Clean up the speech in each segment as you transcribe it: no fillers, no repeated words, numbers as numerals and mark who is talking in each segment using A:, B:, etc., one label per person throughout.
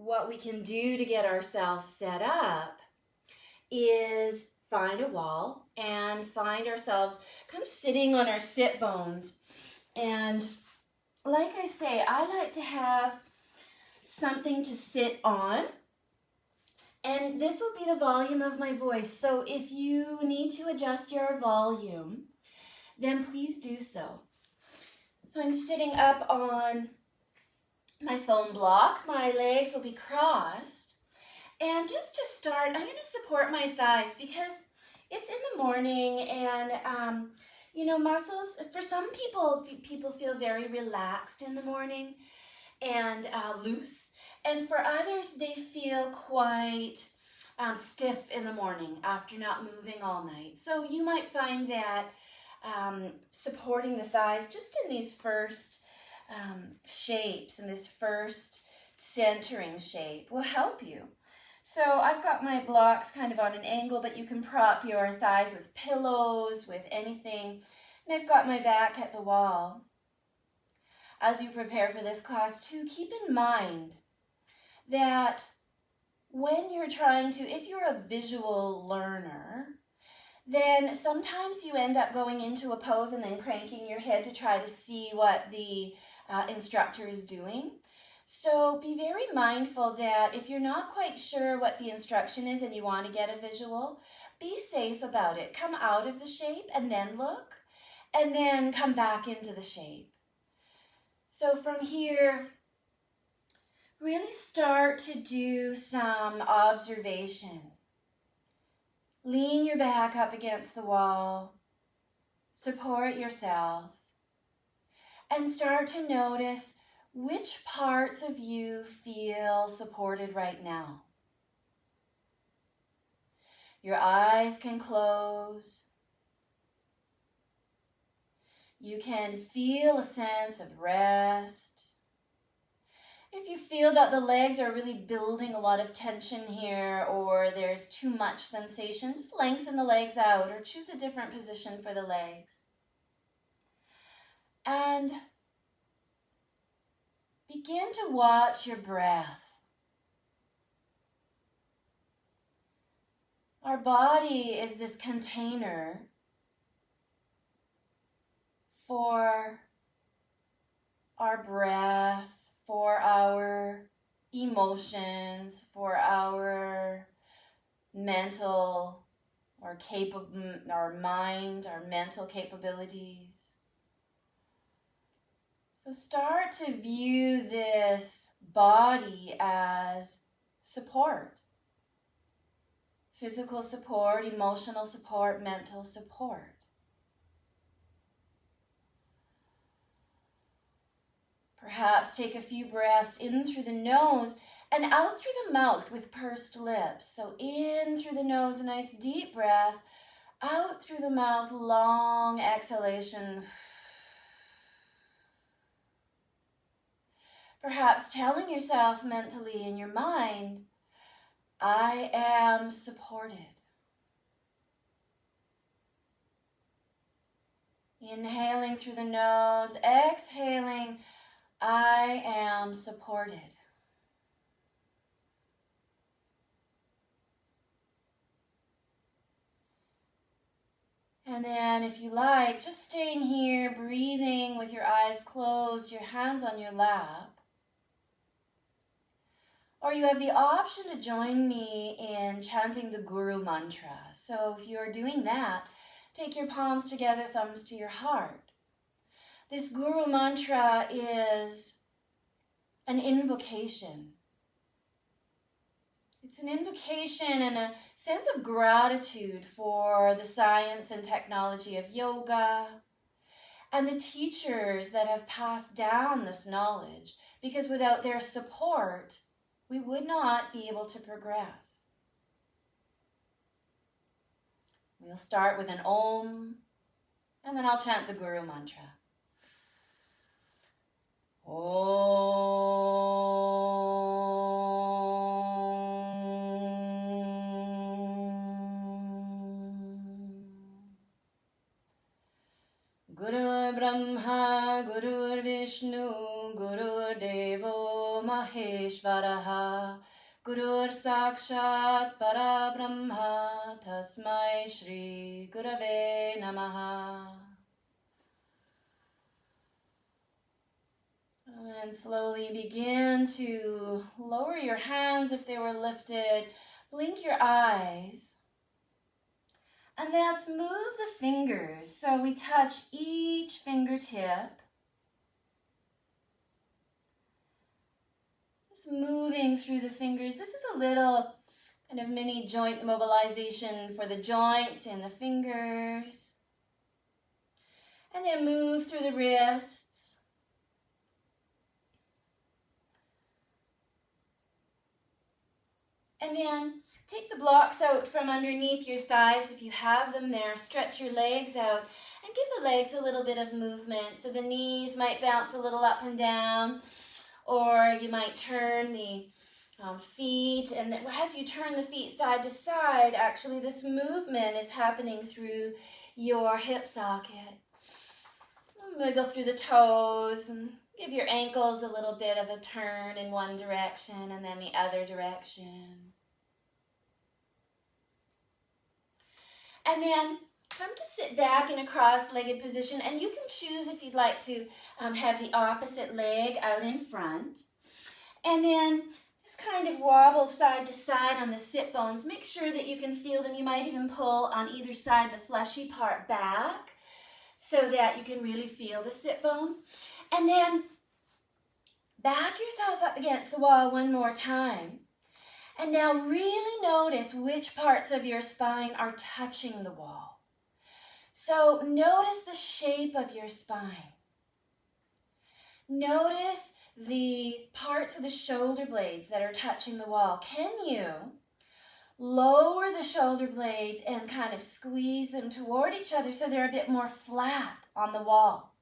A: what we can do to get ourselves set up is find a wall and find ourselves kind of sitting on our sit bones. And like I say, I like to have something to sit on. And this will be the volume of my voice. So if you need to adjust your volume, then please do so. So I'm sitting up on my foam block. My legs will be crossed. And just to start, I'm going to support my thighs because it's in the morning and, muscles, for some people feel very relaxed in the morning and loose. And for others, they feel quite stiff in the morning after not moving all night. So you might find that supporting the thighs just in these first shapes, in this first centering shape will help you. So I've got my blocks kind of on an angle, but you can prop your thighs with pillows, with anything. And I've got my back at the wall. As you prepare for this class too, keep in mind that when you're trying to, if you're a visual learner, then sometimes you end up going into a pose and then cranking your head to try to see what the instructor is doing. So be very mindful that if you're not quite sure what the instruction is and you want to get a visual, be safe about it. Come out of the shape and then look, and then come back into the shape. So from here, really start to do some observation. Lean your back up against the wall, support yourself, and start to notice which parts of you feel supported right now. Your eyes can close. You can feel a sense of rest. If you feel that the legs are really building a lot of tension here, or there's too much sensation, just lengthen the legs out or choose a different position for the legs. And begin to watch your breath. Our body is this container for our breath, for our emotions, for our mental or our mind, our mental capabilities. So start to view this body as support. Physical support, emotional support, mental support. Perhaps take a few breaths in through the nose and out through the mouth with pursed lips. So in through the nose, a nice deep breath. Out through the mouth, long exhalation. Perhaps telling yourself mentally in your mind, I am supported. Inhaling through the nose, exhaling, I am supported. And then if you like, just staying here, breathing with your eyes closed, your hands on your lap. Or you have the option to join me in chanting the Guru Mantra. So if you're doing that, take your palms together, thumbs to your heart. This Guru Mantra is an invocation. It's an invocation and a sense of gratitude for the science and technology of yoga and the teachers that have passed down this knowledge, because without their support, we would not be able to progress. We'll start with an Om, and then I'll chant the Guru Mantra. Om. Guru Brahma, Guru Vishnu, Guru Devo Maheshwara. Parameshvaraha Gurur Sakshat Parabrahma Tasmai Shri Gurave Namaha. And slowly begin to lower your hands if they were lifted. Blink your eyes. And let's move the fingers so we touch each fingertip. Just moving through the fingers. This is a little kind of mini joint mobilization for the joints and the fingers. And then move through the wrists. And then take the blocks out from underneath your thighs if you have them there. Stretch your legs out and give the legs a little bit of movement. So the knees might bounce a little up and down, or you might turn the feet. And as you turn the feet side to side, actually this movement is happening through your hip socket. Wiggle through the toes and give your ankles a little bit of a turn in one direction and then the other direction. And then come to sit back in a cross-legged position, and you can choose if you'd like to have the opposite leg out in front. And then just kind of wobble side to side on the sit bones. Make sure that you can feel them. You might even pull on either side the fleshy part back so that you can really feel the sit bones. And then back yourself up against the wall one more time. And now really notice which parts of your spine are touching the wall. So notice the shape of your spine. Notice the parts of the shoulder blades that are touching the wall. Can you lower the shoulder blades and kind of squeeze them toward each other so they're a bit more flat on the wall?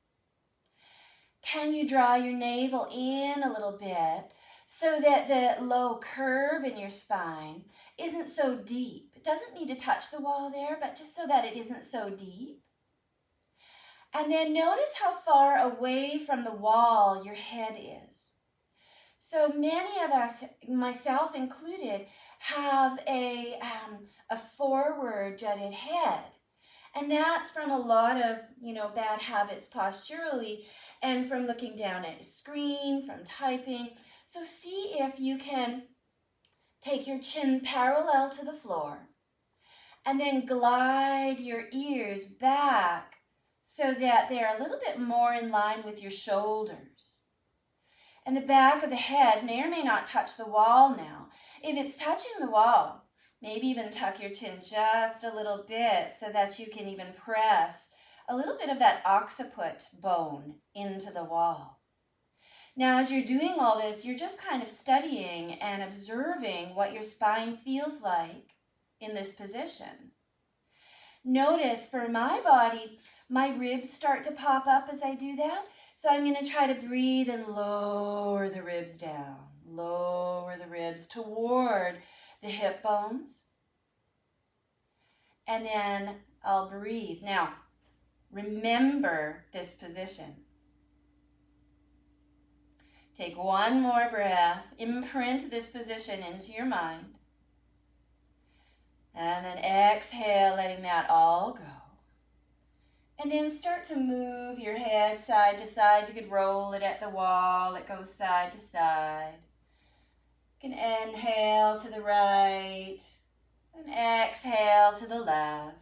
A: Can you draw your navel in a little bit so that the low curve in your spine isn't so deep? It doesn't need to touch the wall there, but just so that it isn't so deep. And then notice how far away from the wall your head is. So many of us, myself included, have a forward jutted head. And that's from a lot of, bad habits posturally and from looking down at a screen, from typing. So see if you can take your chin parallel to the floor and then glide your ears back so that they're a little bit more in line with your shoulders. And the back of the head may or may not touch the wall now. If it's touching the wall, maybe even tuck your chin just a little bit so that you can even press a little bit of that occiput bone into the wall. Now, as you're doing all this, you're just kind of studying and observing what your spine feels like in this position. Notice for my body, my ribs start to pop up as I do that. So I'm going to try to breathe and lower the ribs down. Lower the ribs toward the hip bones. And then I'll breathe. Now, remember this position. Take one more breath. Imprint this position into your mind. And then exhale, letting that all go. And then start to move your head side to side. You could roll it at the wall. It goes side to side. You can inhale to the right and exhale to the left.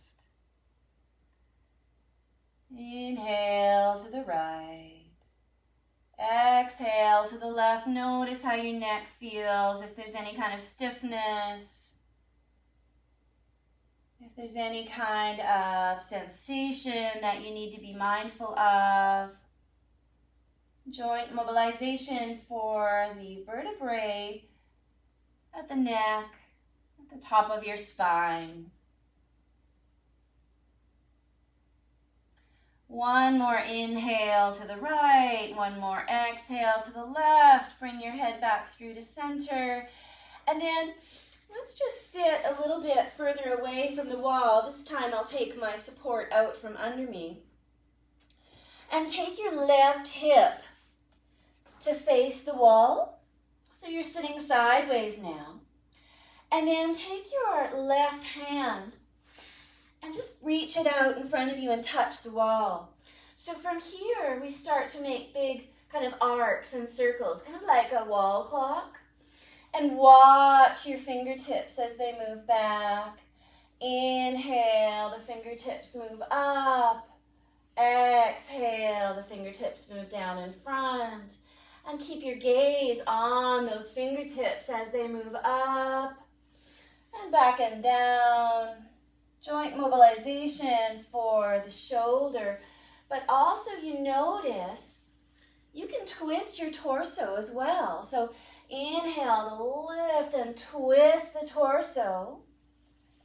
A: Inhale to the right. Exhale to the left. Notice how your neck feels, if there's any kind of stiffness, if there's any kind of sensation that you need to be mindful of. Joint mobilization for the vertebrae at the neck, at the top of your spine. One more inhale to the right, one more exhale to the left. Bring your head back through to center. And then let's just sit a little bit further away from the wall. This time I'll take my support out from under me. And take your left hip to face the wall. So you're sitting sideways now. And then take your left hand and just reach it out in front of you and touch the wall. So from here, we start to make big kind of arcs and circles, kind of like a wall clock. And watch your fingertips as they move back. Inhale, the fingertips move up. Exhale, the fingertips move down in front. And keep your gaze on those fingertips as they move up and back and down. Joint mobilization for the shoulder. But also you notice you can twist your torso as well. So inhale to lift and twist the torso.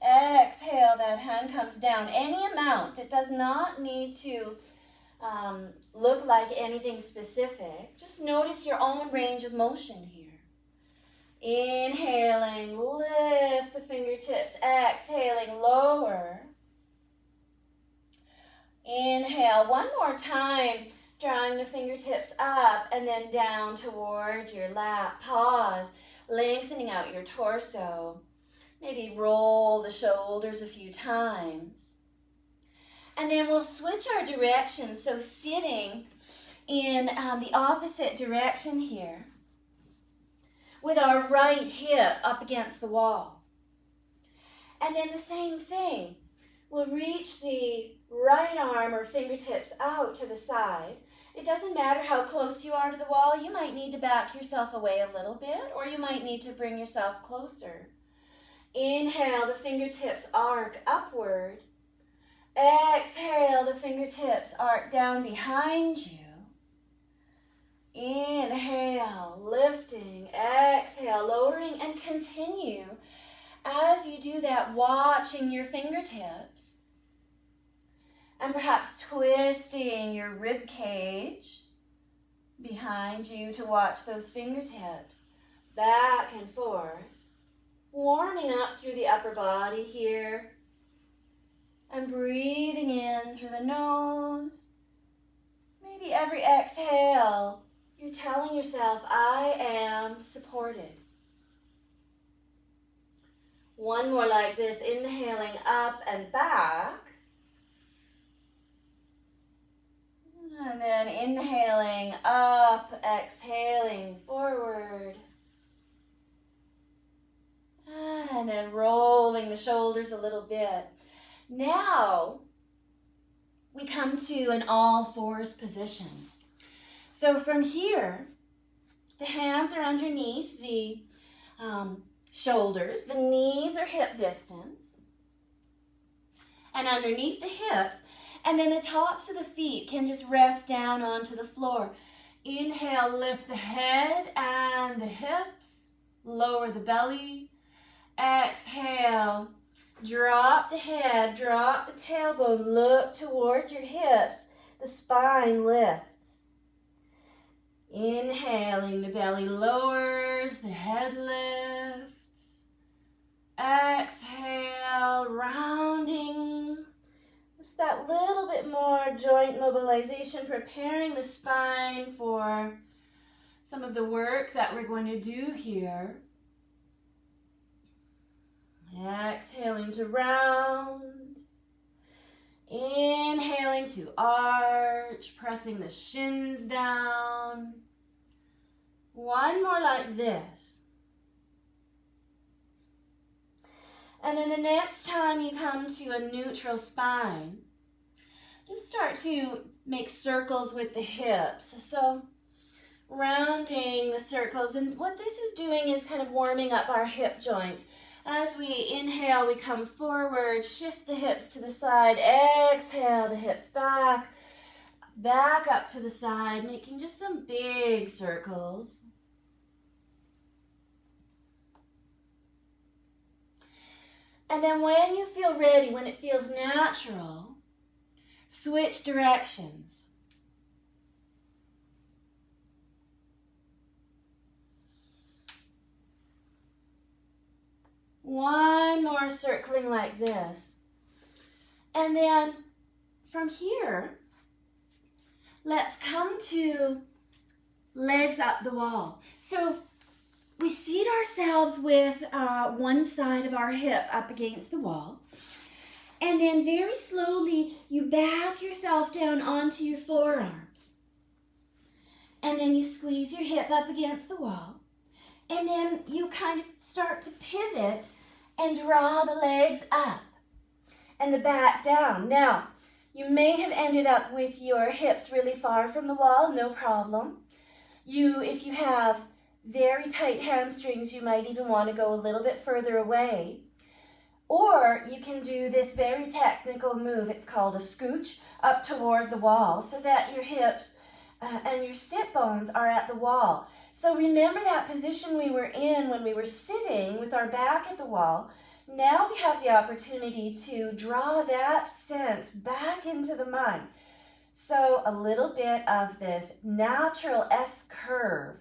A: Exhale, that hand comes down. Any amount. It does not need to look like anything specific. Just notice your own range of motion here. Inhaling, lift the fingertips. Exhaling, lower. Inhale, one more time, drawing the fingertips up and then down towards your lap. Pause, lengthening out your torso. Maybe roll the shoulders a few times. And then we'll switch our direction, so sitting in the opposite direction here with our right hip up against the wall. And then the same thing. We'll reach the right arm or fingertips out to the side. It doesn't matter how close you are to the wall. You might need to back yourself away a little bit, or you might need to bring yourself closer. Inhale, the fingertips arc upward. Exhale, the fingertips arc down behind you. Inhale, lifting. Exhale, lowering, and continue. As you do that, watching your fingertips and perhaps twisting your rib cage behind you to watch those fingertips back and forth, warming up through the upper body here and breathing in through the nose. Maybe every exhale, you're telling yourself, I am supported. One more like this, inhaling up and back. And then inhaling up, exhaling forward. And then rolling the shoulders a little bit. Now, we come to an all fours position. So from here, the hands are underneath the shoulders. The knees are hip distance. And underneath the hips. And then the tops of the feet can just rest down onto the floor. Inhale, lift the head and the hips. Lower the belly. Exhale, drop the head, drop the tailbone, look towards your hips. The spine lifts. Inhaling, the belly lowers, the head lifts. Exhale, rounding. Just that little bit more joint mobilization, preparing the spine for some of the work that we're going to do here. Exhaling to round. Inhaling to arch, pressing the shins down. One more like this. And then the next time you come to a neutral spine, just start to make circles with the hips. So rounding the circles. And what this is doing is kind of warming up our hip joints. As we inhale, we come forward, shift the hips to the side, exhale the hips back, back up to the side, making just some big circles. And then when you feel ready, when it feels natural, switch directions. One more circling like this. And then from here, let's come to legs up the wall. So we seat ourselves with one side of our hip up against the wall. And then very slowly, you back yourself down onto your forearms. And then you squeeze your hip up against the wall. And then you kind of start to pivot and draw the legs up and the back down. Now, you may have ended up with your hips really far from the wall, no problem. If you have very tight hamstrings, you might even want to go a little bit further away. Or you can do this very technical move. It's called a scooch up toward the wall so that your hips and your sit bones are at the wall. So remember that position we were in when we were sitting with our back at the wall. Now we have the opportunity to draw that sense back into the mind. So a little bit of this natural S curve.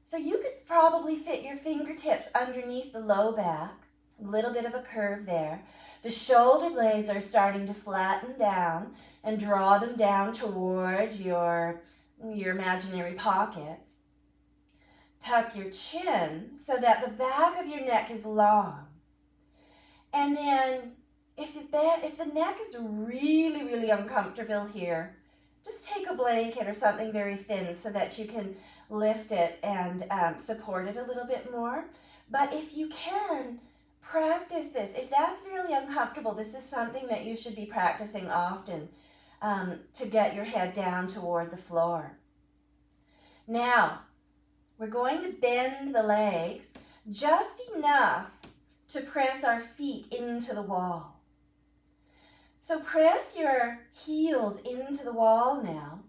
A: So you could probably fit your fingertips underneath the low back. A little bit of a curve there. The shoulder blades are starting to flatten down and draw them down towards your imaginary pockets. Tuck your chin so that the back of your neck is long. And then if the neck is really, really uncomfortable here, just take a blanket or something very thin so that you can lift it and support it a little bit more. But if you can, practice this. If that's really uncomfortable, this is something that you should be practicing often to get your head down toward the floor. Now, we're going to bend the legs just enough to press our feet into the wall. So press your heels into the wall now,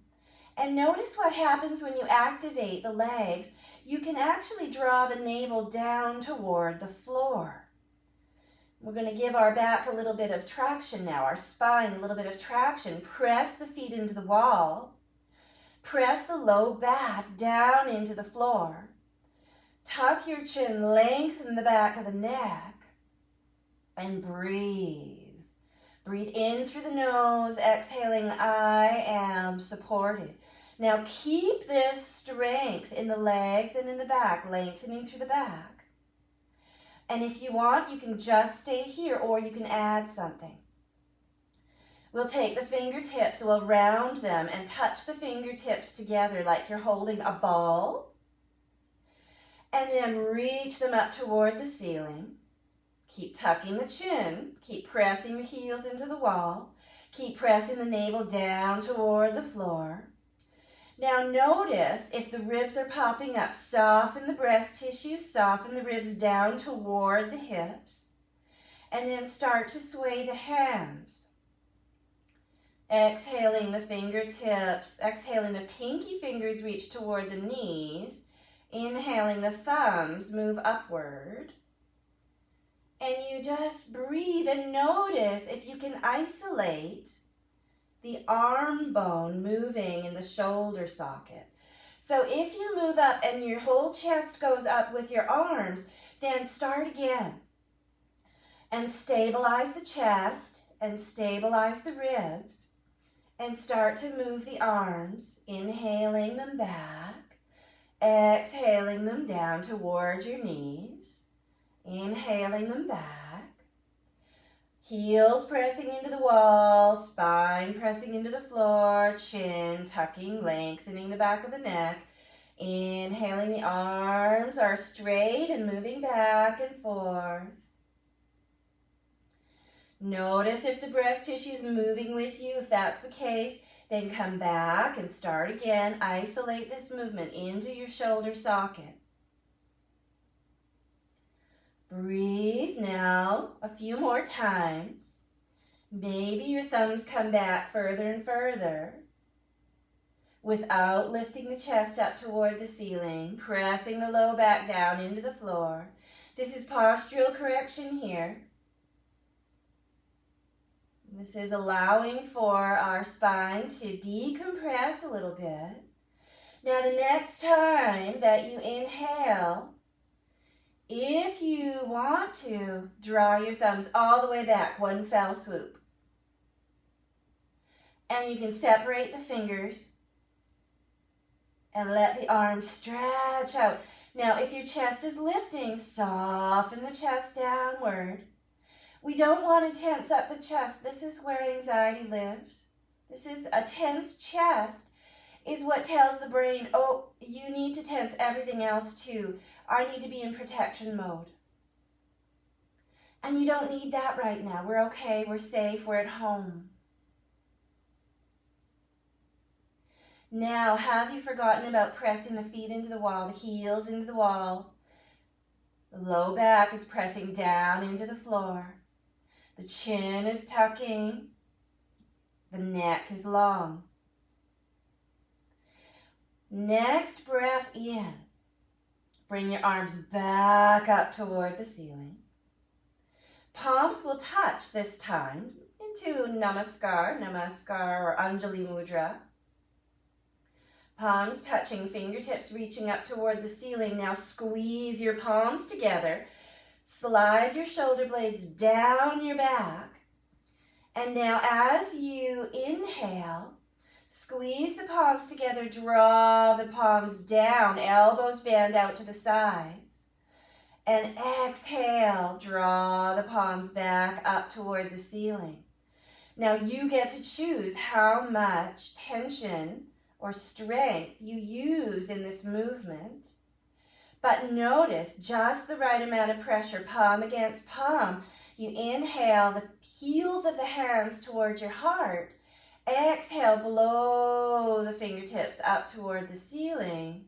A: and notice what happens when you activate the legs. You can actually draw the navel down toward the floor. We're going to give our back a little bit of traction now, our spine a little bit of traction. Press the feet into the wall. Press the low back down into the floor. Tuck your chin, lengthen the back of the neck, and breathe. Breathe in through the nose, exhaling, I am supported. Now keep this strength in the legs and in the back, lengthening through the back. And if you want, you can just stay here or you can add something. We'll take the fingertips, we'll round them and touch the fingertips together like you're holding a ball. And then reach them up toward the ceiling. Keep tucking the chin. Keep pressing the heels into the wall. Keep pressing the navel down toward the floor. Now notice if the ribs are popping up, soften the breast tissue, soften the ribs down toward the hips, and then start to sway the hands. Exhaling the fingertips, exhaling the pinky fingers reach toward the knees, inhaling the thumbs move upward. And you just breathe and notice if you can isolate the arm bone moving in the shoulder socket. So if you move up and your whole chest goes up with your arms, then start again. And stabilize the chest and stabilize the ribs. And start to move the arms, inhaling them back, exhaling them down towards your knees, inhaling them back. Heels pressing into the wall, spine pressing into the floor, chin tucking, lengthening the back of the neck. Inhaling, the arms are straight and moving back and forth. Notice if the breast tissue is moving with you. If that's the case, then come back and start again. Isolate this movement into your shoulder socket. Breathe now a few more times. Maybe your thumbs come back further and further without lifting the chest up toward the ceiling, pressing the low back down into the floor. This is postural correction here. This is allowing for our spine to decompress a little bit. Now the next time that you inhale, if you want to, draw your thumbs all the way back, one fell swoop. And you can separate the fingers and let the arms stretch out. Now, if your chest is lifting, soften the chest downward. We don't want to tense up the chest. This is where anxiety lives. This is a tense chest is what tells the brain, oh, you need to tense everything else too. I need to be in protection mode. And you don't need that right now. We're okay, we're safe, we're at home. Now, have you forgotten about pressing the feet into the wall, the heels into the wall? The low back is pressing down into the floor. The chin is tucking. The neck is long. Next breath in. Bring your arms back up toward the ceiling. Palms will touch this time into Namaskar or Anjali Mudra. Palms touching, fingertips reaching up toward the ceiling. Now squeeze your palms together. Slide your shoulder blades down your back. And now as you inhale, squeeze the palms together, draw the palms down, elbows bend out to the sides. And exhale, draw the palms back up toward the ceiling. Now you get to choose how much tension or strength you use in this movement. But notice just the right amount of pressure, palm against palm. You inhale the heels of the hands toward your heart. Exhale, blow the fingertips up toward the ceiling.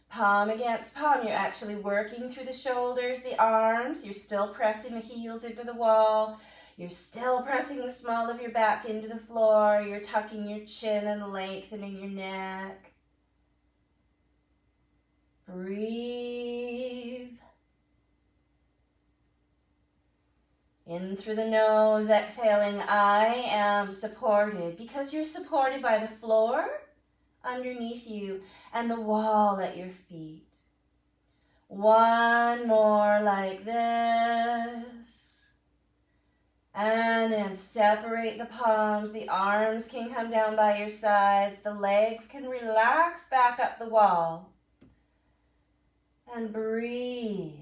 A: Palm against palm, you're actually working through the shoulders, the arms. You're still pressing the heels into the wall. You're still pressing the small of your back into the floor. You're tucking your chin and lengthening your neck. Breathe. In through the nose, exhaling, I am supported, because you're supported by the floor underneath you and the wall at your feet. One more like this. And then separate the palms. The arms can come down by your sides. The legs can relax back up the wall. And breathe.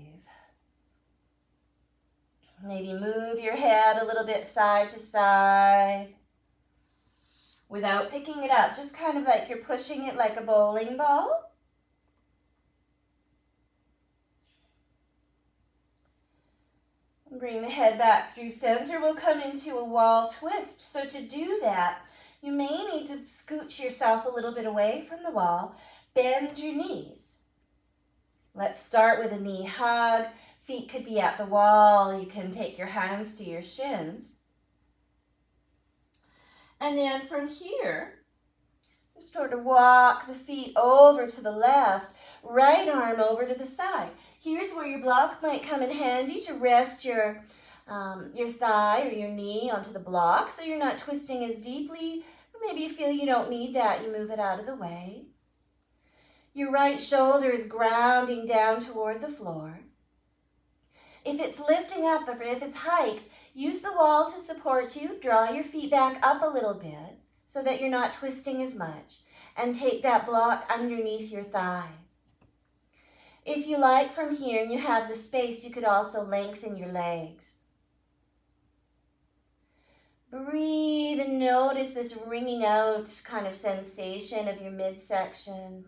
A: Maybe move your head a little bit side to side without picking it up. Just kind of like you're pushing it like a bowling ball. Bring the head back through center. We'll come into a wall twist. So to do that, you may need to scooch yourself a little bit away from the wall. Bend your knees. Let's start with a knee hug. Feet could be at the wall. You can take your hands to your shins. And then from here, just sort of walk the feet over to the left, right arm over to the side. Here's where your block might come in handy to rest your thigh or your knee onto the block so you're not twisting as deeply. Or maybe you feel you don't need that, you move it out of the way. Your right shoulder is grounding down toward the floor. If it's lifting up or if it's hiked, use the wall to support you. Draw your feet back up a little bit so that you're not twisting as much. And take that block underneath your thigh. If you like from here and you have the space, you could also lengthen your legs. Breathe and notice this wringing out kind of sensation of your midsection.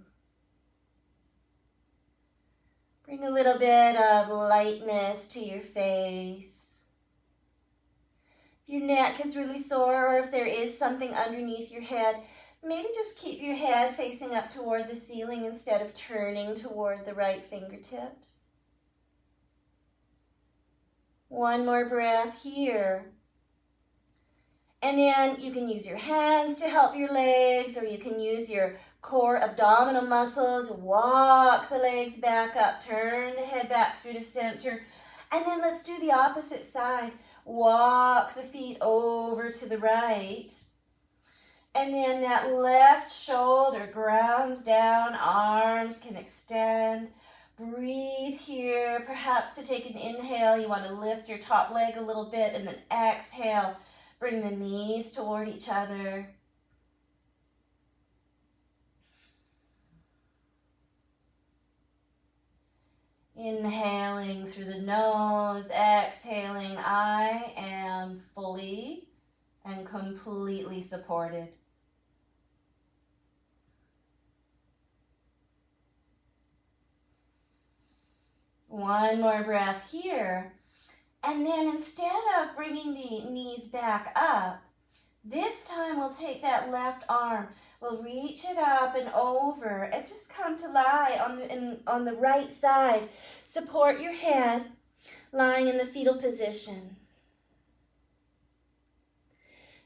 A: Bring a little bit of lightness to your face. If your neck is really sore or if there is something underneath your head, maybe just keep your head facing up toward the ceiling instead of turning toward the right fingertips. One more breath here. And then you can use your hands to help your legs, or you can use your core abdominal muscles. Walk the legs back up, turn the head back through to center. And then let's do the opposite side. Walk the feet over to the right. And then that left shoulder grounds down, arms can extend. Breathe here. Perhaps to take an inhale, you want to lift your top leg a little bit, and then exhale. Bring the knees toward each other. Inhaling through the nose, exhaling, I am fully and completely supported. One more breath here. And then instead of bringing the knees back up, this time we'll take that left arm. We'll reach it up and over and just come to lie on the right side. Support your head, lying in the fetal position.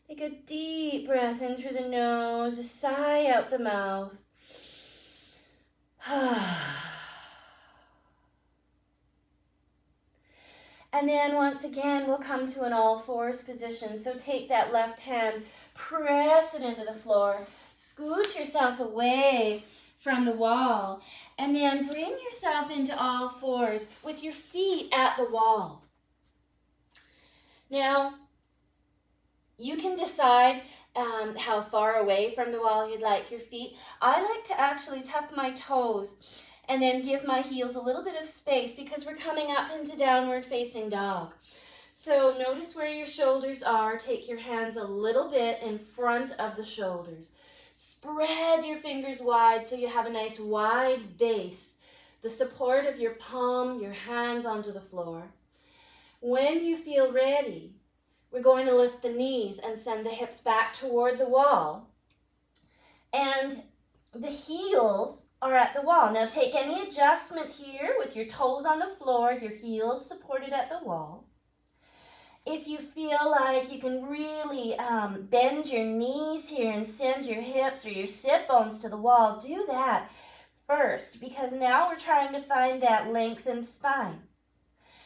A: Take a deep breath in through the nose, a sigh out the mouth. And then once again, we'll come to an all fours position. So take that left hand, press it into the floor, scoot yourself away from the wall, and then bring yourself into all fours with your feet at the wall. Now, you can decide how far away from the wall you'd like your feet. I like to actually tuck my toes and then give my heels a little bit of space because we're coming up into downward facing dog. So notice where your shoulders are. Take your hands a little bit in front of the shoulders. Spread your fingers wide so you have a nice wide base. The support of your palm, your hands onto the floor. When you feel ready, we're going to lift the knees and send the hips back toward the wall. And the heels are at the wall. Now take any adjustment here with your toes on the floor, your heels supported at the wall. If you feel like you can really bend your knees here and send your hips or your sit bones to the wall, do that first, because now we're trying to find that lengthened spine.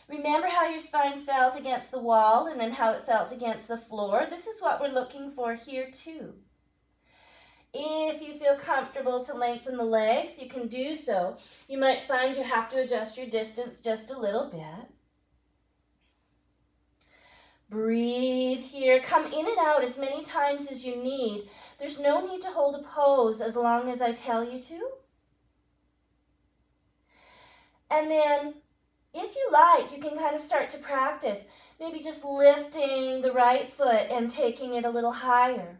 A: Remember how your spine felt against the wall and then how it felt against the floor? This is what we're looking for here too. If you feel comfortable to lengthen the legs, you can do so. You might find you have to adjust your distance just a little bit. Breathe here. Come in and out as many times as you need. There's no need to hold a pose as long as I tell you to. And then, if you like, you can kind of start to practice. Maybe just lifting the right foot and taking it a little higher.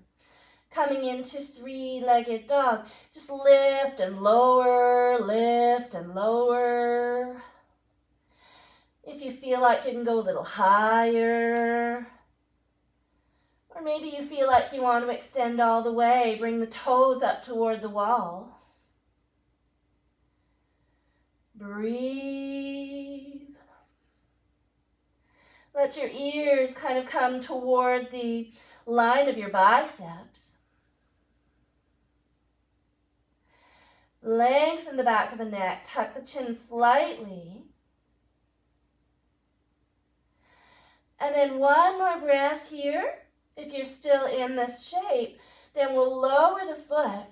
A: Coming into three-legged dog. Just lift and lower, lift and lower. If you feel like you can go a little higher. Or maybe you feel like you want to extend all the way. Bring the toes up toward the wall. Breathe. Let your ears kind of come toward the line of your biceps. Lengthen the back of the neck. Tuck the chin slightly. And then one more breath here. If you're still in this shape, then we'll lower the foot.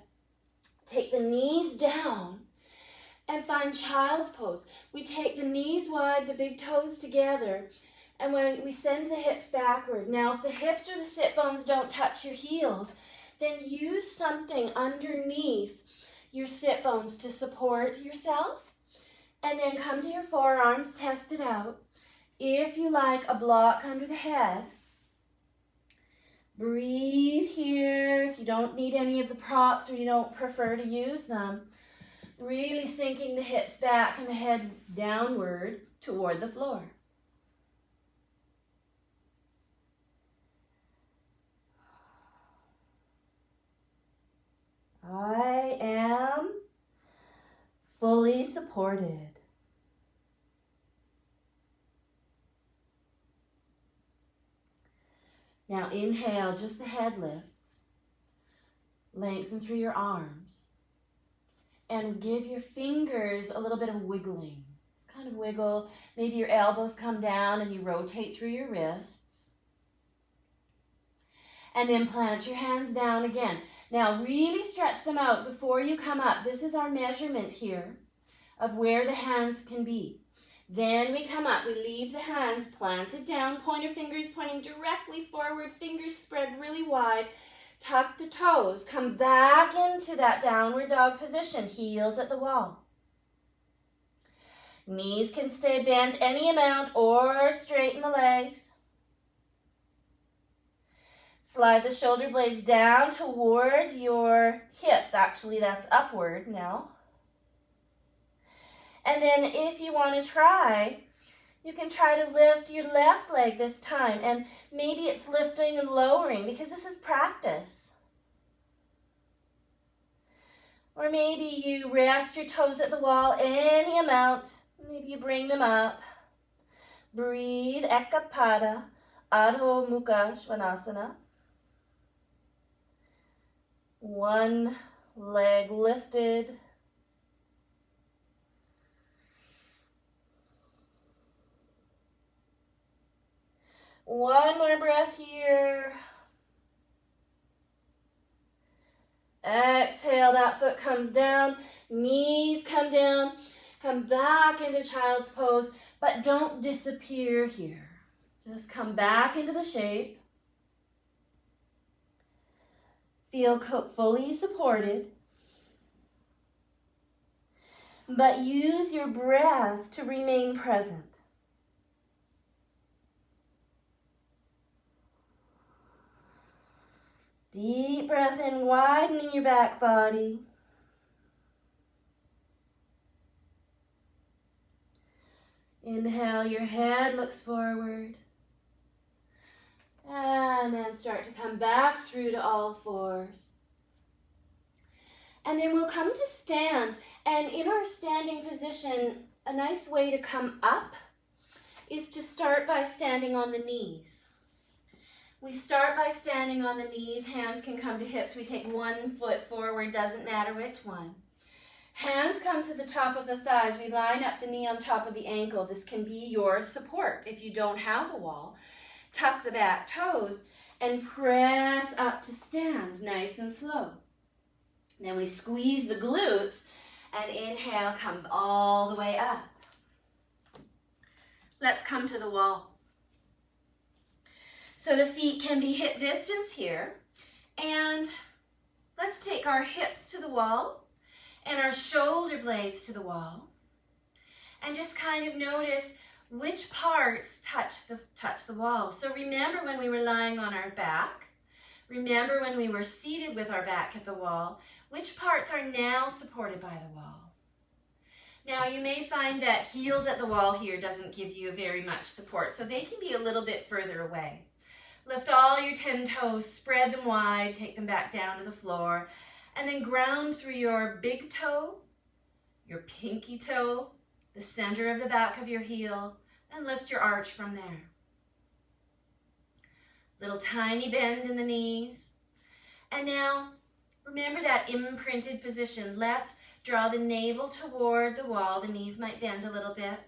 A: Take the knees down and find child's pose. We take the knees wide, the big toes together, and we send the hips backward. Now, if the hips or the sit bones don't touch your heels, then use something underneath your sit bones to support yourself. And then come to your forearms, test it out. If you like, a block under the head. Breathe here. If you don't need any of the props or you don't prefer to use them, really sinking the hips back and the head downward toward the floor. I am fully supported. Now inhale, just the head lifts. Lengthen through your arms. And give your fingers a little bit of wiggling. Just kind of wiggle. Maybe your elbows come down and you rotate through your wrists. And then plant your hands down again. Now really stretch them out before you come up. This is our measurement here of where the hands can be. Then we come up, we leave the hands planted down, pointer fingers pointing directly forward, fingers spread really wide. Tuck the toes, come back into that downward dog position, heels at the wall. Knees can stay bent any amount or straighten the legs. Slide the shoulder blades down toward your hips. Actually, that's upward now. And then if you want to try, you can try to lift your left leg this time. And maybe it's lifting and lowering because this is practice. Or maybe you rest your toes at the wall any amount. Maybe you bring them up. Breathe, Ekapada, Adho Mukha Svanasana. One leg lifted. One more breath here. Exhale, that foot comes down, knees come down, come back into child's pose, but don't disappear here. Just come back into the shape. Feel fully supported, but use your breath to remain present. Deep breath in, widening your back body. Inhale, your head looks forward. And then start to come back through to all fours. And then we'll come to stand. And in our standing position, a nice way to come up is to start by standing on the knees. We start by standing on the knees. Hands can come to hips. We take one foot forward, doesn't matter which one. Hands come to the top of the thighs. We line up the knee on top of the ankle. This can be your support if you don't have a wall. Tuck the back toes and press up to stand, nice and slow. Then we squeeze the glutes and inhale, come all the way up. Let's come to the wall. So the feet can be hip distance here. And let's take our hips to the wall and our shoulder blades to the wall. And just kind of notice which parts touch the wall. So remember when we were lying on our back. Remember when we were seated with our back at the wall. Which parts are now supported by the wall? Now you may find that heels at the wall here doesn't give you very much support. So they can be a little bit further away. Lift all your 10 toes, spread them wide, take them back down to the floor, and then ground through your big toe, your pinky toe, the center of the back of your heel, and lift your arch from there. Little tiny bend in the knees. And now, remember that imprinted position. Let's draw the navel toward the wall. The knees might bend a little bit.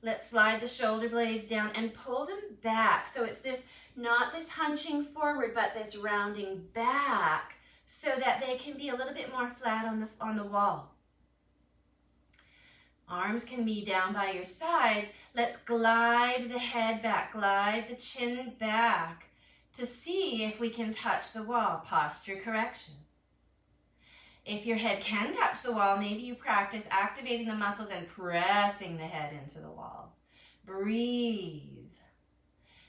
A: Let's slide the shoulder blades down and pull them back. So it's this, not this hunching forward, but this rounding back so that they can be a little bit more flat on the wall. Arms can be down by your sides. Let's glide the head back, glide the chin back to see if we can touch the wall. Posture correction. If your head can touch the wall, maybe you practice activating the muscles and pressing the head into the wall. Breathe.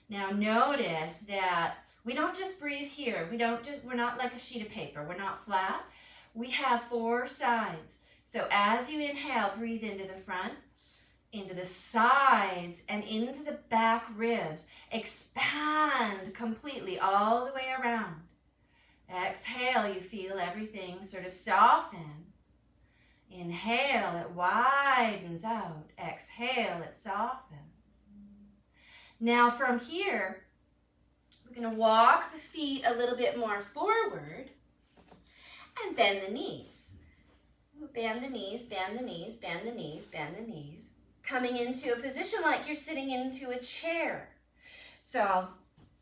A: Now notice that we don't just breathe here. We're not like a sheet of paper. We're not flat. We have 4 sides. So as you inhale, breathe into the front, into the sides, and into the back ribs. Expand completely all the way around. Exhale, you feel everything sort of soften. Inhale, it widens out. Exhale, it softens. Now from here, we're going to walk the feet a little bit more forward and bend the knees. Bend the knees, bend the knees, bend the knees, bend the knees. Coming into a position like you're sitting into a chair. So I'll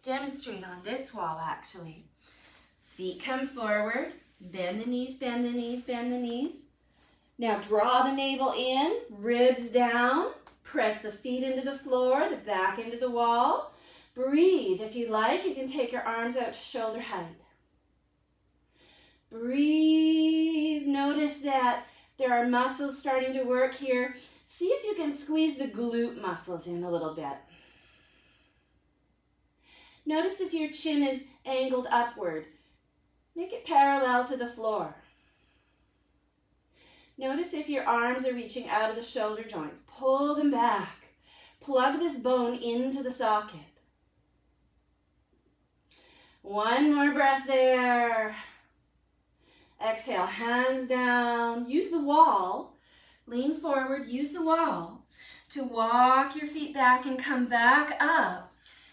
A: demonstrate on this wall actually. Feet come forward, bend the knees, bend the knees, bend the knees. Now draw the navel in, ribs down, press the feet into the floor, the back into the wall. Breathe. If you like, you can take your arms out to shoulder height. Breathe. Notice that there are muscles starting to work here. See if you can squeeze the glute muscles in a little bit. Notice if your chin is angled upward. Make it parallel to the floor. Notice if your arms are reaching out of the shoulder joints. Pull them back. Plug this bone into the socket. One more breath there. Exhale, hands down. Use the wall. Lean forward, use the wall to walk your feet back and come back up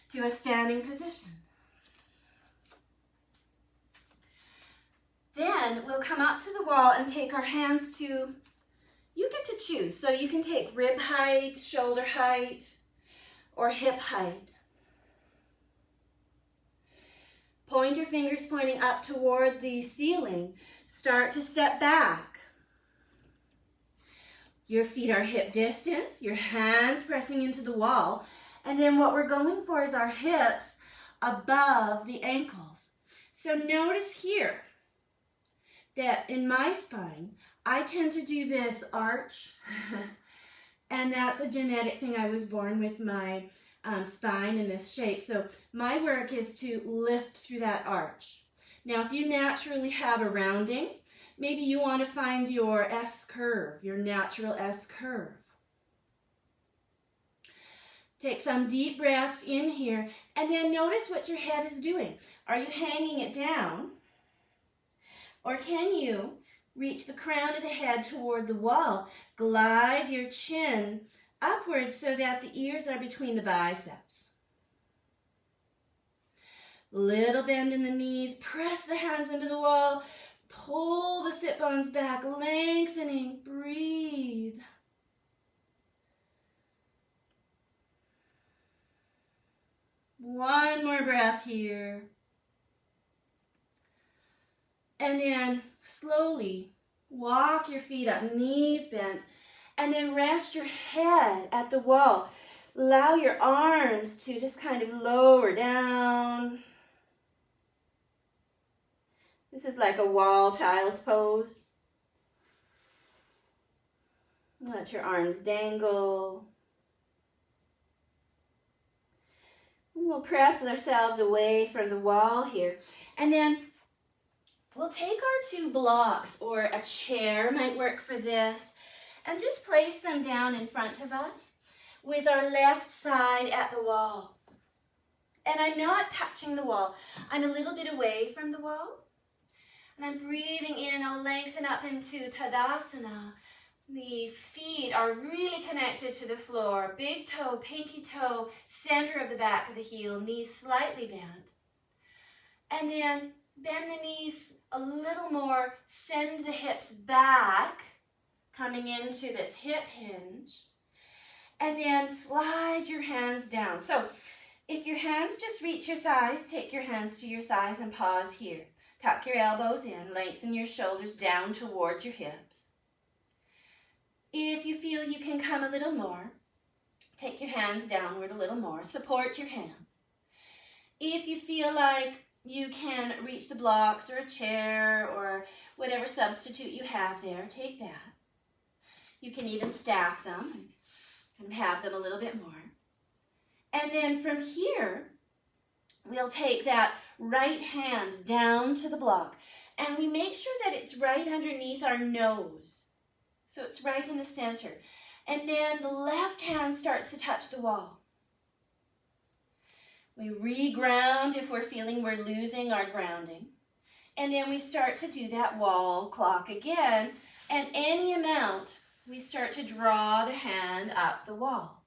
A: to a standing position. Then we'll come up to the wall and take our hands to, you get to choose. So you can take rib height, shoulder height, or hip height. Pointer fingers pointing up toward the ceiling. Start to step back. Your feet are hip distance, your hands pressing into the wall. And then what we're going for is our hips above the ankles. So notice here that in my spine, I tend to do this arch. And that's a genetic thing. I was born with my spine in this shape. So my work is to lift through that arch. Now, if you naturally have a rounding, maybe you want to find your S curve, your natural S curve. Take some deep breaths in here, and then notice what your head is doing. Are you hanging it down? Or can you reach the crown of the head toward the wall? Glide your chin upwards so that the ears are between the biceps. Little bend in the knees, press the hands into the wall, pull the sit bones back, lengthening, breathe. One more breath here. And then slowly walk your feet up, knees bent, and then rest your head at the wall. Allow your arms to just kind of lower down. This is like a wall child's pose. Let your arms dangle. We'll press ourselves away from the wall here. And then we'll take our two blocks, or a chair might work for this, and just place them down in front of us with our left side at the wall. And I'm not touching the wall. I'm a little bit away from the wall. And I'm breathing in. I'll lengthen up into Tadasana. The feet are really connected to the floor. Big toe, pinky toe, center of the back of the heel, knees slightly bent. And then bend the knees a little more, send the hips back, coming into this hip hinge. And then slide your hands down. So if your hands just reach your thighs, take your hands to your thighs and pause here. Tuck your elbows in, lengthen your shoulders down towards your hips. If you feel you can come a little more, take your hands downward a little more. Support your hands. If you feel like you can reach the blocks or a chair or whatever substitute you have there, take that. You can even stack them and have them a little bit more. And then from here, we'll take that right hand down to the block. And we make sure that it's right underneath our nose. So it's right in the center. And then the left hand starts to touch the wall. We re-ground if we're feeling we're losing our grounding. And then we start to do that wall clock again. And any amount, we start to draw the hand up the wall.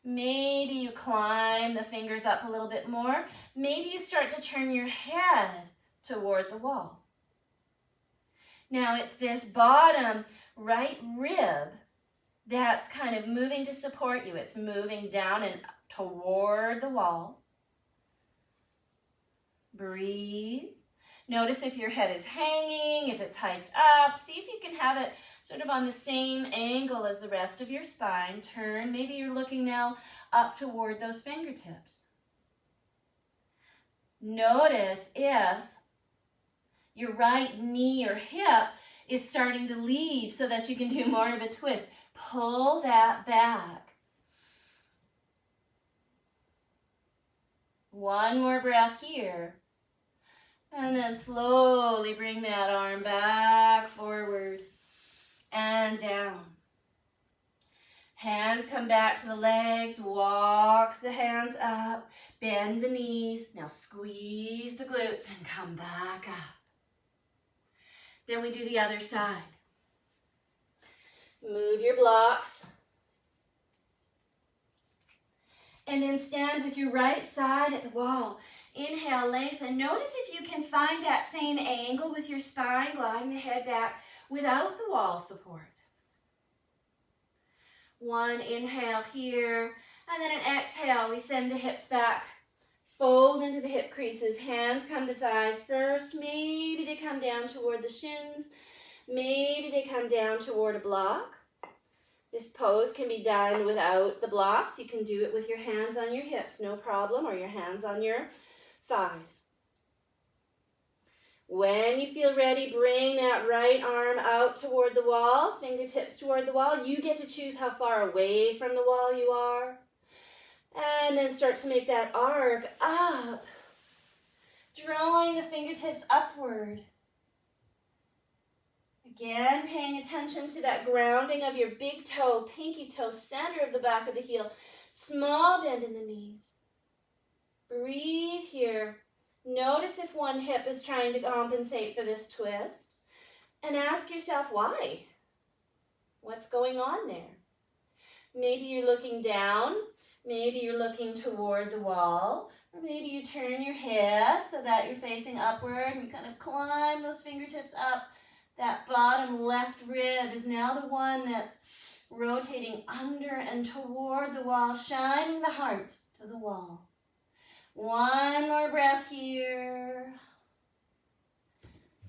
A: Maybe you climb the fingers up a little bit more. Maybe you start to turn your head toward the wall. Now it's this bottom right rib that's kind of moving to support you. It's moving down and toward the wall. Breathe. Notice if your head is hanging, if it's hiked up. See if you can have it sort of on the same angle as the rest of your spine. Turn. Maybe you're looking now up toward those fingertips. Notice if your right knee or hip is starting to lead so that you can do more of a twist. Pull that back. One more breath here. And then slowly bring that arm back forward and down. Hands come back to the legs. Walk the hands up. Bend the knees. Now squeeze the glutes and come back up. Then we do the other side. Move your blocks. And then stand with your right side at the wall. Inhale, lengthen. Notice if you can find that same angle with your spine, gliding the head back without the wall support. One inhale here, and then an exhale. We send the hips back. Fold into the hip creases. Hands come to thighs first. Maybe they come down toward the shins. Maybe they come down toward a block. This pose can be done without the blocks. You can do it with your hands on your hips, no problem, or your hands on your thighs. When you feel ready, bring that right arm out toward the wall, fingertips toward the wall. You get to choose how far away from the wall you are. And then start to make that arc up, drawing the fingertips upward. Again, paying attention to that grounding of your big toe, pinky toe, center of the back of the heel. Small bend in the knees. Breathe here. Notice if one hip is trying to compensate for this twist. And ask yourself why. What's going on there? Maybe you're looking down. Maybe you're looking toward the wall. Or maybe you turn your head so that you're facing upward and kind of climb those fingertips up. That bottom left rib is now the one that's rotating under and toward the wall, shining the heart to the wall. One more breath here.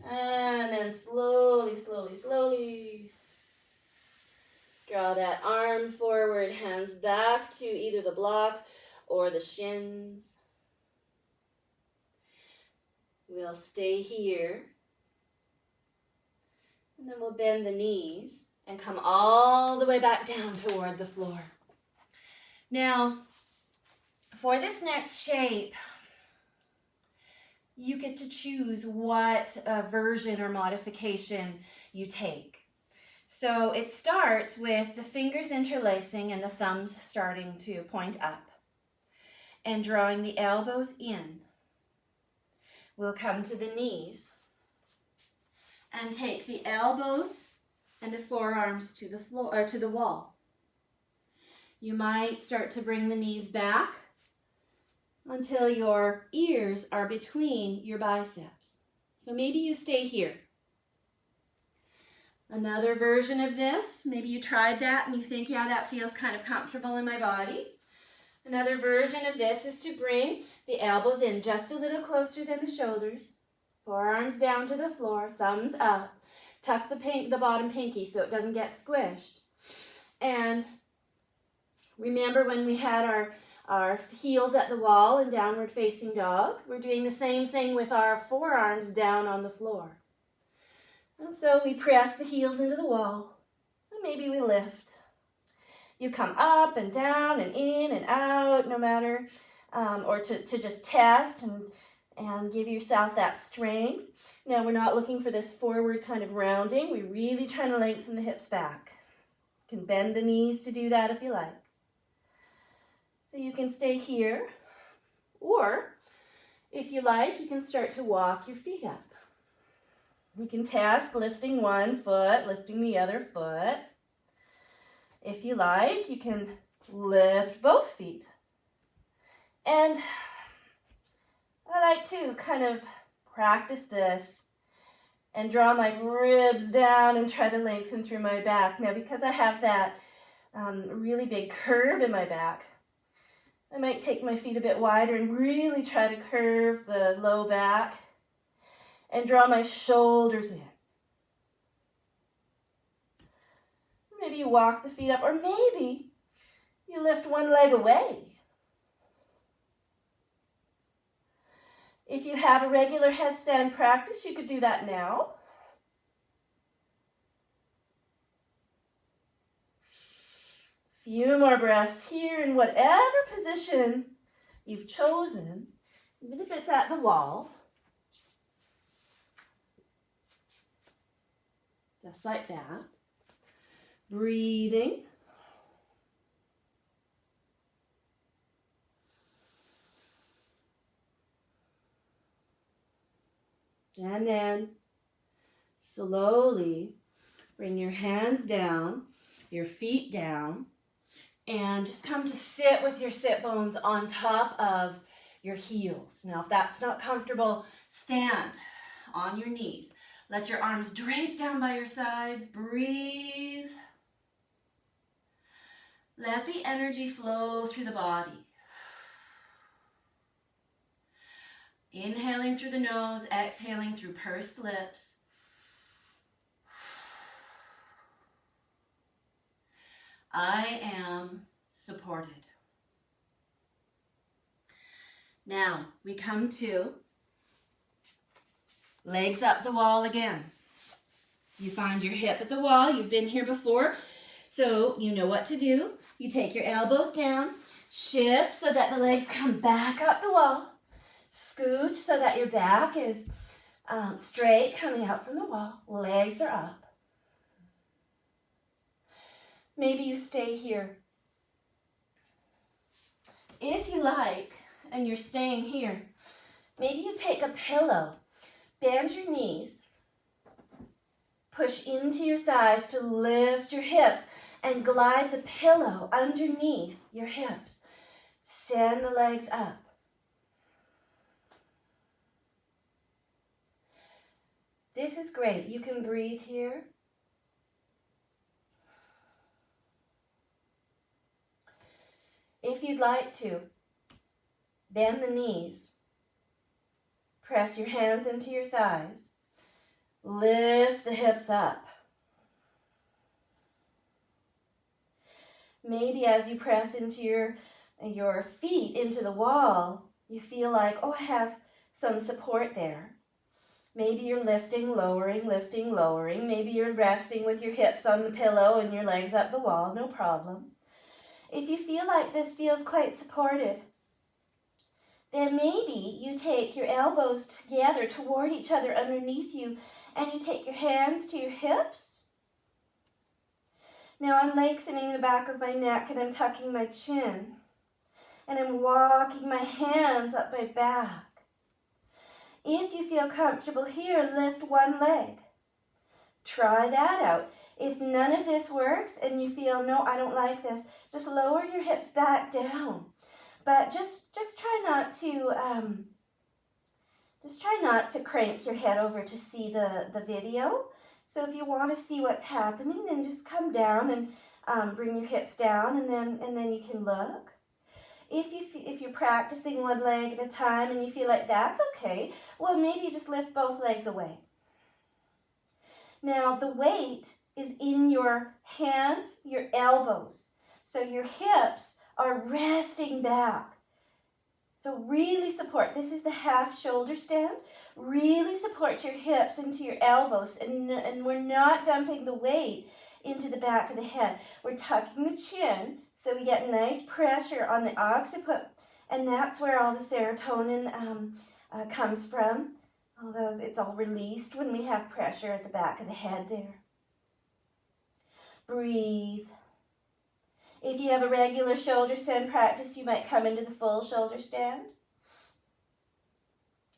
A: And then slowly, slowly, slowly. Draw that arm forward, hands back to either the blocks or the shins. We'll stay here. And then we'll bend the knees and come all the way back down toward the floor. Now, for this next shape, you get to choose what version or modification you take. So it starts with the fingers interlacing and the thumbs starting to point up and drawing the elbows in. We'll come to the knees and take the elbows and the forearms to the floor or to the wall. You might start to bring the knees back until your ears are between your biceps. So maybe you stay here. Another version of this, maybe you tried that and you think, yeah, that feels kind of comfortable in my body. Another version of this is to bring the elbows in just a little closer than the shoulders. Forearms down to the floor, thumbs up. Tuck the bottom pinky so it doesn't get squished. And remember when we had our heels at the wall in downward facing dog? We're doing the same thing with our forearms down on the floor. And so we press the heels into the wall, and maybe we lift. You come up and down and in and out, no matter, or to just test and give yourself that strength. Now, we're not looking for this forward kind of rounding. We're really trying to lengthen the hips back. You can bend the knees to do that if you like. So you can stay here, or if you like, you can start to walk your feet up. You can test lifting one foot, lifting the other foot. If you like, you can lift both feet. And I like to kind of practice this and draw my ribs down and try to lengthen through my back. Now, because I have that really big curve in my back, I might take my feet a bit wider and really try to curve the low back and draw my shoulders in. Maybe you walk the feet up, or maybe you lift one leg away. If you have a regular headstand practice, you could do that now. Few more breaths here in whatever position you've chosen, even if it's at the wall. Just like that. Breathing. And then slowly bring your hands down, your feet down, and just come to sit with your sit bones on top of your heels. Now, if that's not comfortable, stand on your knees. Let your arms drape down by your sides. Breathe. Let the energy flow through the body. Inhaling through the nose, exhaling through pursed lips. I am supported. Now we come to legs up the wall again. You find your hip at the wall. You've been here before, so you know what to do. You take your elbows down, shift so that the legs come back up the wall. Scooch so that your back is straight coming out from the wall. Legs are up. Maybe you stay here. If you like, and you're staying here, maybe you take a pillow, bend your knees, push into your thighs to lift your hips, and glide the pillow underneath your hips. Send the legs up. This is great. You can breathe here. If you'd like to, bend the knees. Press your hands into your thighs. Lift the hips up. Maybe as you press into your feet into the wall, you feel like, oh, I have some support there. Maybe you're lifting, lowering, lifting, lowering. Maybe you're resting with your hips on the pillow and your legs up the wall, no problem. If you feel like this feels quite supported, then maybe you take your elbows together toward each other underneath you and you take your hands to your hips. Now I'm lengthening the back of my neck and I'm tucking my chin and I'm walking my hands up my back. If you feel comfortable here, lift one leg. Try that out. If none of this works and you feel, no, I don't like this, just lower your hips back down. But just try not to crank your head over to see the video. So if you want to see what's happening, then just come down and bring your hips down, and then you can look. If you're practicing one leg at a time and you feel like that's okay, well, maybe you just lift both legs away. Now, the weight is in your hands, your elbows. So your hips are resting back. So really support. This is the half shoulder stand. Really support your hips into your elbows, and we're not dumping the weight into the back of the head. We're tucking the chin so we get nice pressure on the occiput, and that's where all the serotonin comes from. It's all released when we have pressure at the back of the head there. Breathe. If you have a regular shoulder stand practice, you might come into the full shoulder stand.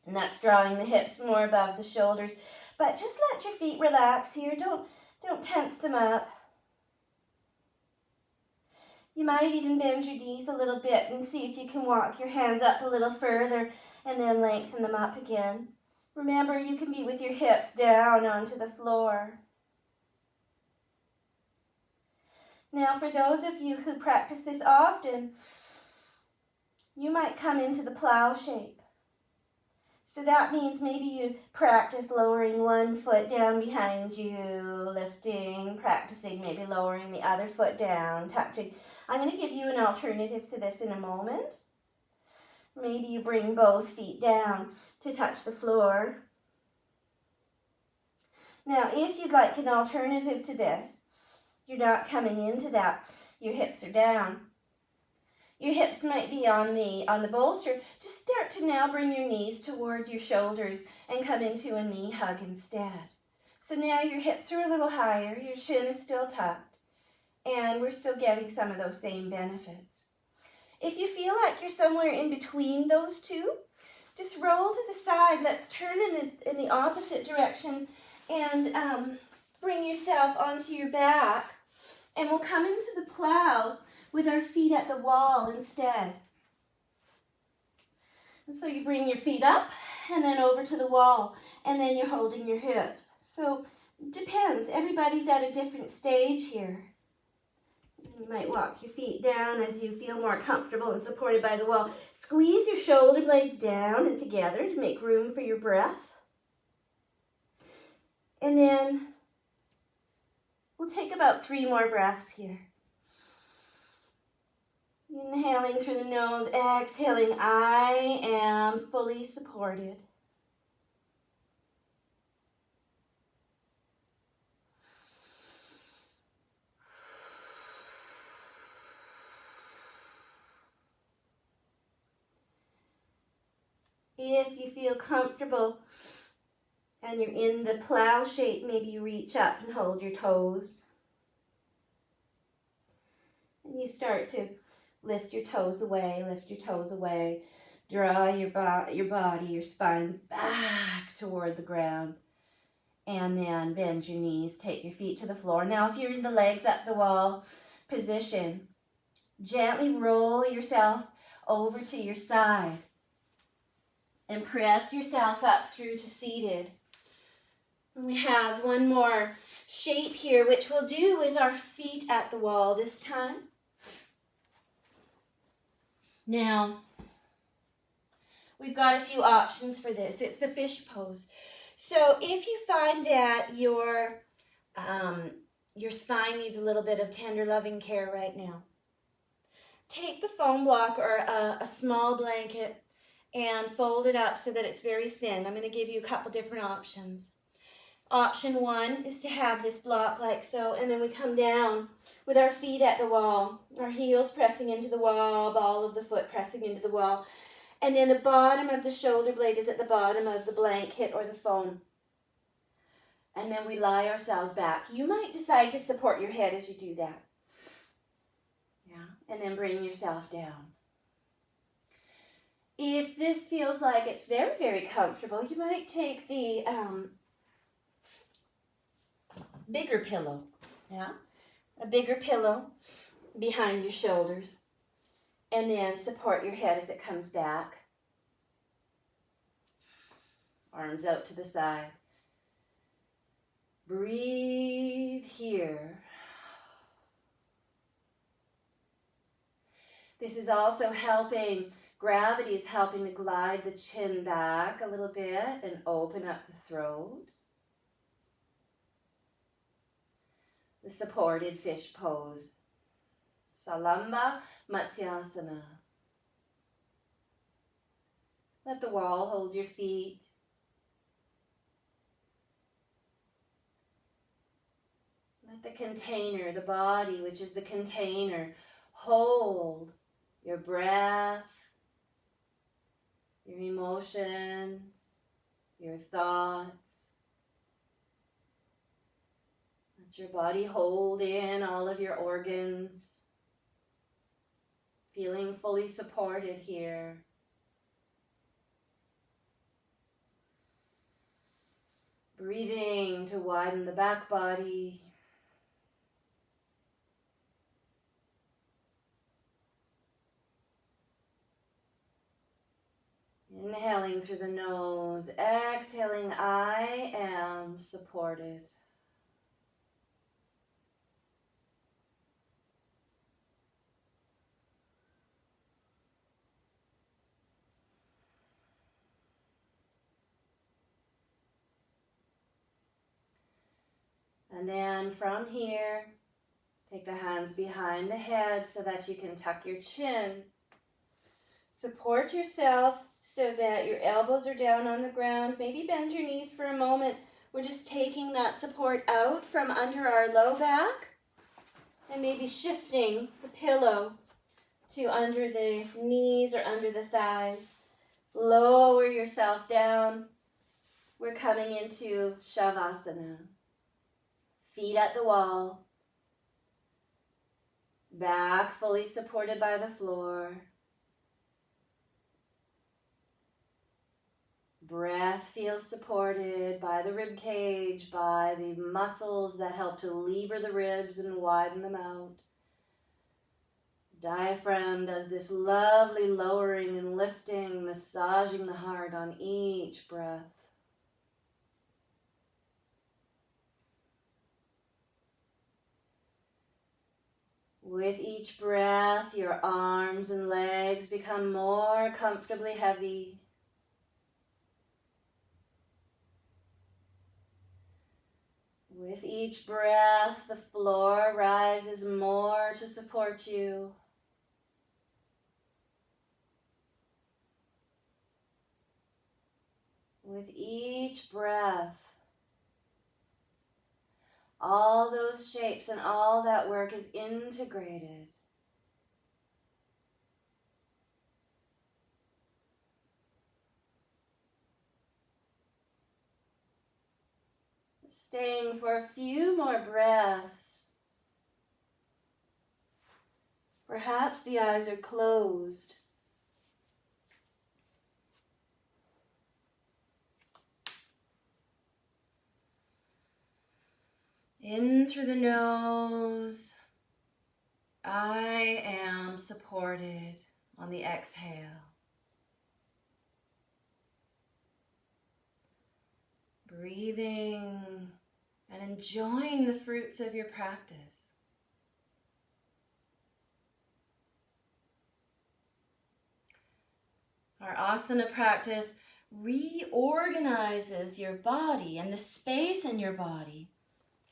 A: And that's drawing the hips more above the shoulders. But just let your feet relax here. Don't tense them up. You might even bend your knees a little bit and see if you can walk your hands up a little further and then lengthen them up again. Remember, you can be with your hips down onto the floor. Now, for those of you who practice this often, you might come into the plow shape. So that means maybe you practice lowering one foot down behind you, lifting, practicing maybe lowering the other foot down, touching. I'm going to give you an alternative to this in a moment. Maybe you bring both feet down to touch the floor. Now, if you'd like an alternative to this, you're not coming into that. your hips are down. Your hips might be on the bolster. Just start to now bring your knees toward your shoulders and come into a knee hug instead. So now your hips are a little higher, your chin is still tucked, and we're still getting some of those same benefits. If you feel like you're somewhere in between those two, just roll to the side. Let's turn in the opposite direction and bring yourself onto your back. And we'll come into the plow with our feet at the wall instead. And so you bring your feet up and then over to the wall, and then you're holding your hips. So depends. Everybody's at a different stage here. You might walk your feet down as you feel more comfortable and supported by the wall. Squeeze your shoulder blades down and together to make room for your breath. And then we'll take about 3 more breaths here. Inhaling through the nose, exhaling, I am fully supported. If you feel comfortable and you're in the plow shape, maybe you reach up and hold your toes. And you start to lift your toes away, Draw your body, your spine back toward the ground. And then bend your knees, take your feet to the floor. Now if you're in the legs up the wall position, gently roll yourself over to your side. And press yourself up through to seated. And we have one more shape here, which we'll do with our feet at the wall this time. Now, we've got a few options for this. It's the fish pose. So if you find that your spine needs a little bit of tender, loving care right now, take the foam block or a small blanket and fold it up so that it's very thin. I'm going to give you a couple different options. Option 1 is to have this block like so, and then we come down with our feet at the wall, our heels pressing into the wall, ball of the foot pressing into the wall, and then the bottom of the shoulder blade is at the bottom of the blanket or the foam. And then we lie ourselves back. You might decide to support your head as you do that. Yeah, and then bring yourself down. If this feels like it's very, very comfortable, you might take the bigger pillow, yeah? A bigger pillow behind your shoulders, and then support your head as it comes back. Arms out to the side. Breathe here. This is also helping. Gravity is helping to glide the chin back a little bit and open up the throat. The supported fish pose. Salamba Matsyasana. Let the wall hold your feet. Let the container, the body, which is the container, hold your breath, your emotions, your thoughts. Let your body hold in all of your organs, feeling fully supported here. Breathing to widen the back body. Inhaling through the nose, exhaling, I am supported. And then from here, take the hands behind the head so that you can tuck your chin. Support yourself so that your elbows are down on the ground. Maybe bend your knees for a moment. We're just taking that support out from under our low back. And maybe shifting the pillow to under the knees or under the thighs. Lower yourself down. We're coming into Shavasana. Feet at the wall. Back fully supported by the floor. Breath feels supported by the rib cage, by the muscles that help to lever the ribs and widen them out. Diaphragm does this lovely lowering and lifting, massaging the heart on each breath. With each breath, your arms and legs become more comfortably heavy. With each breath, the floor rises more to support you. With each breath, all those shapes and all that work is integrated. Staying for a few more breaths. Perhaps the eyes are closed. In through the nose. I am supported on the exhale. Breathing and enjoying the fruits of your practice. Our asana practice reorganizes your body and the space in your body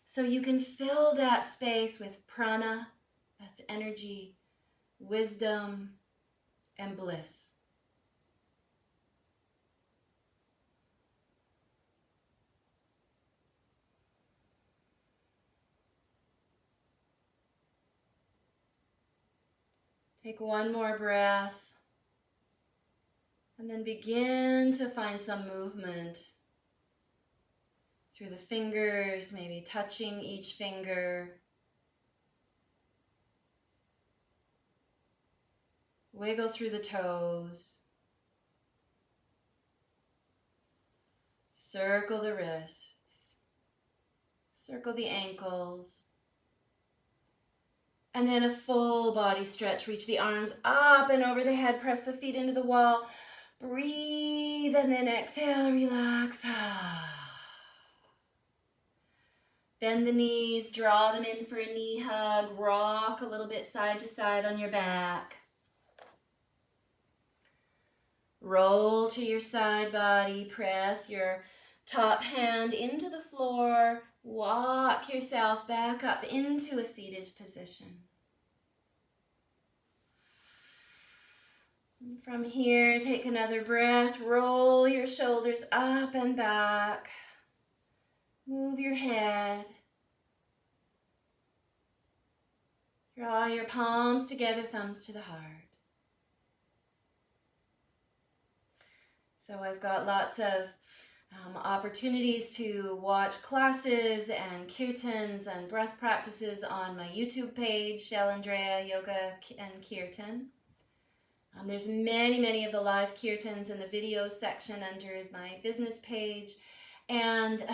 A: so you can fill that space with prana, that's energy, wisdom, and bliss. Take one more breath and then begin to find some movement through the fingers, maybe touching each finger. Wiggle through the toes. Circle the wrists. Circle the ankles. And then a full body stretch. Reach the arms up and over the head. Press the feet into the wall. Breathe and then exhale, relax. Bend the knees, draw them in for a knee hug. Rock a little bit side to side on your back. Roll to your side body. Press your top hand into the floor. Walk yourself back up into a seated position. And from here, take another breath. Roll your shoulders up and back. Move your head. Draw your palms together, thumbs to the heart. So I've got lots of opportunities to watch classes and kirtans and breath practices on my YouTube page, Shell Andrea Yoga and Kirtan. There's many of the live kirtans in the videos section under my business page. And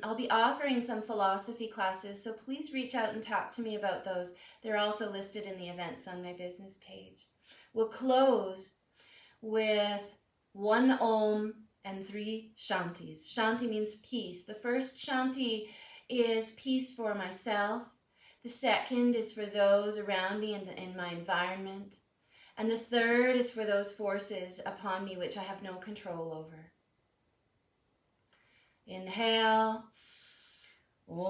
A: I'll be offering some philosophy classes, so please reach out and talk to me about those. They're also listed in the events on my business page. We'll close with 1 Om and 3 Shantis. Shanti means peace. The first Shanti is peace for myself. The second is for those around me and in my environment. And the third is for those forces upon me which I have no control over. Inhale. Om.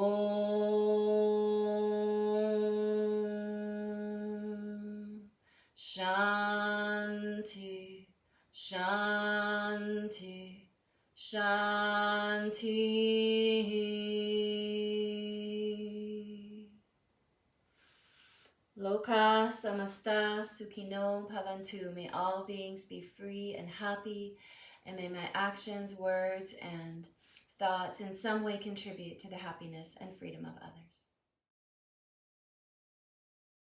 A: Shanti. Shanti. Shanti. Loka samasta sukhino bhavantu. May all beings be free and happy, and may my actions, words, and thoughts in some way contribute to the happiness and freedom of others.